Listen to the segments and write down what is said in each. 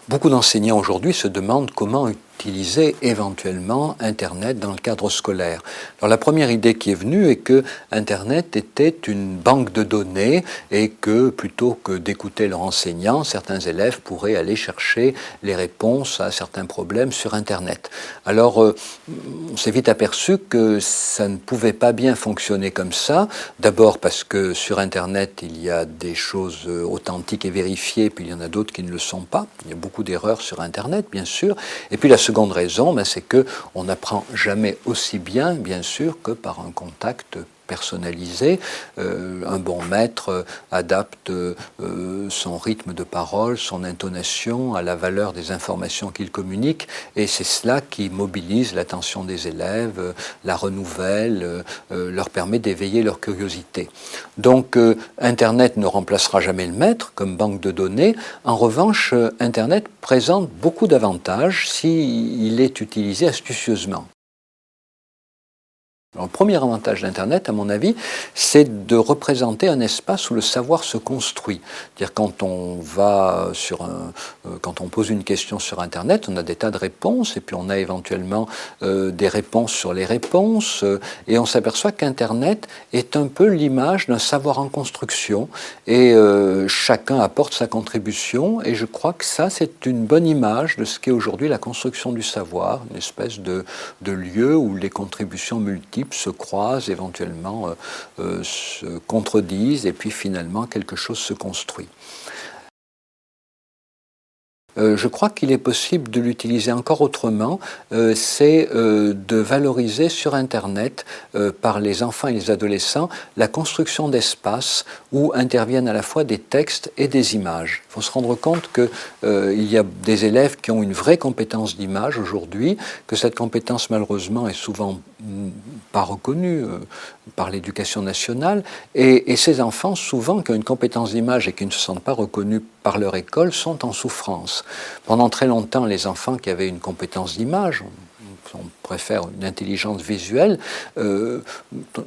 Beaucoup d'enseignants aujourd'hui se demandent comment utiliser éventuellement Internet dans le cadre scolaire. Alors la première idée qui est venue est que Internet était une banque de données et que plutôt que d'écouter leur enseignant, certains élèves pourraient aller chercher les réponses à certains problèmes sur Internet. Alors on s'est vite aperçu que ça ne pouvait pas bien fonctionner comme ça. D'abord parce que sur Internet il y a des choses authentiques et vérifiées, puis il y en a d'autres qui ne le sont pas. Il y a beaucoup d'erreurs sur Internet, bien sûr. Et puis la seconde raison, c'est qu'on n'apprend jamais aussi bien sûr, que par un contact personnalisé. Un bon maître adapte son rythme de parole, son intonation à la valeur des informations qu'il communique, et c'est cela qui mobilise l'attention des élèves, la renouvelle, leur permet d'éveiller leur curiosité. Donc Internet ne remplacera jamais le maître comme banque de données. En revanche, Internet présente beaucoup d'avantages s'il est utilisé astucieusement. Alors, le premier avantage d'Internet, à mon avis, c'est de représenter un espace où le savoir se construit. C'est-à-dire quand quand on pose une question sur Internet, on a des tas de réponses, et puis on a éventuellement des réponses sur les réponses, et on s'aperçoit qu'Internet est un peu l'image d'un savoir en construction, et chacun apporte sa contribution, et je crois que ça, c'est une bonne image de ce qu'est aujourd'hui la construction du savoir, une espèce de lieu où les contributions multiples se croisent, éventuellement se contredisent, et puis finalement quelque chose se construit. Je crois qu'il est possible de l'utiliser encore autrement, c'est de valoriser sur Internet, par les enfants et les adolescents, la construction d'espaces où interviennent à la fois des textes et des images. Il faut se rendre compte qu'il y a des élèves qui ont une vraie compétence d'image aujourd'hui, que cette compétence malheureusement est souvent pas reconnue par l'éducation nationale, et ces enfants, souvent, qui ont une compétence d'image et qui ne se sentent pas reconnus par leur école, sont en souffrance. Pendant très longtemps, les enfants qui avaient une compétence d'image, on préfère une intelligence visuelle,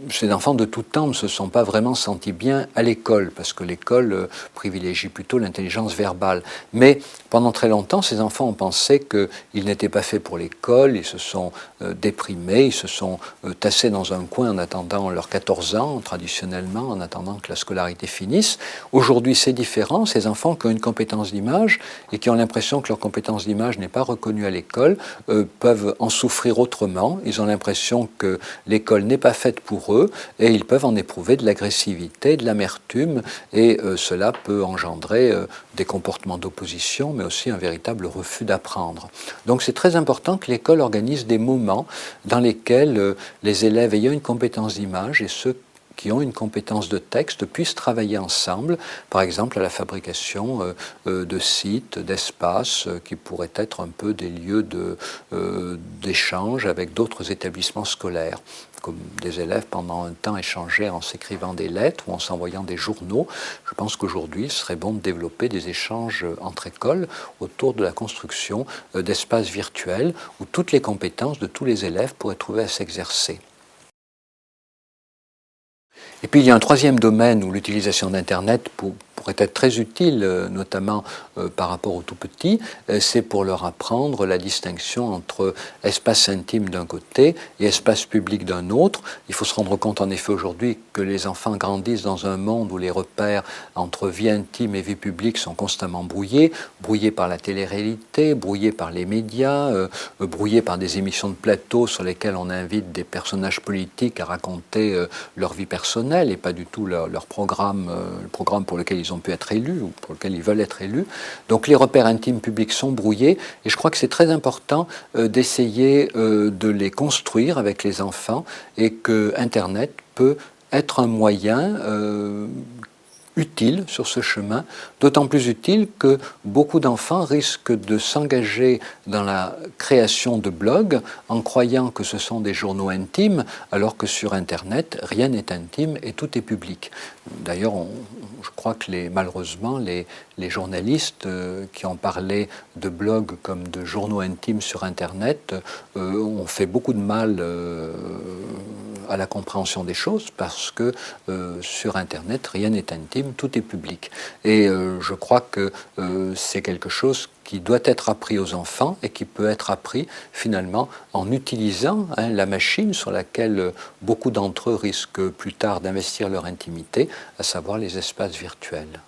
ces enfants de tout temps ne se sont pas vraiment sentis bien à l'école, parce que l'école privilégie plutôt l'intelligence verbale. Mais pendant très longtemps, ces enfants ont pensé qu'ils n'étaient pas faits pour l'école, ils se sont déprimés, ils se sont tassés dans un coin en attendant leurs 14 ans, traditionnellement, en attendant que la scolarité finisse. Aujourd'hui, c'est différent. Ces enfants qui ont une compétence d'image et qui ont l'impression que leur compétence d'image n'est pas reconnue à l'école peuvent en souffrir autrement. Ils ont l'impression que l'école n'est pas faite pour eux et ils peuvent en éprouver de l'agressivité, de l'amertume, et cela peut engendrer des comportements d'opposition, mais aussi un véritable refus d'apprendre. Donc c'est très important que l'école organise des moments dans lesquels les élèves ayant une compétence d'image et ceux qui ont une compétence de texte puissent travailler ensemble, par exemple à la fabrication de sites, d'espaces qui pourraient être un peu des lieux d'échange avec d'autres établissements scolaires, comme des élèves pendant un temps échangeaient en s'écrivant des lettres ou en s'envoyant des journaux. Je pense qu'aujourd'hui, il serait bon de développer des échanges entre écoles autour de la construction d'espaces virtuels où toutes les compétences de tous les élèves pourraient trouver à s'exercer. Et puis il y a un troisième domaine où l'utilisation d'Internet pourrait être très utile, notamment par rapport aux tout-petits, c'est pour leur apprendre la distinction entre espace intime d'un côté et espace public d'un autre. Il faut se rendre compte en effet aujourd'hui que les enfants grandissent dans un monde où les repères entre vie intime et vie publique sont constamment brouillés par la télé-réalité, brouillés par les médias, brouillés par des émissions de plateau sur lesquelles on invite des personnages politiques à raconter leur vie personnelle et pas du tout leur programme, le programme pour lequel ils ont pu être élus ou pour lequel ils veulent être élus. Donc les repères intimes publics sont brouillés et je crois que c'est très important d'essayer de les construire avec les enfants et que Internet peut être un moyen utile sur ce chemin, d'autant plus utile que beaucoup d'enfants risquent de s'engager dans la création de blogs en croyant que ce sont des journaux intimes, alors que sur Internet, rien n'est intime et tout est public. D'ailleurs, je crois que malheureusement, les journalistes qui ont parlé de blogs comme de journaux intimes sur Internet ont fait beaucoup de mal à la compréhension des choses parce que sur Internet, rien n'est intime, tout est public. Et je crois que c'est quelque chose qui doit être appris aux enfants et qui peut être appris finalement en utilisant la machine sur laquelle beaucoup d'entre eux risquent plus tard d'investir leur intimité, à savoir les espaces virtuels.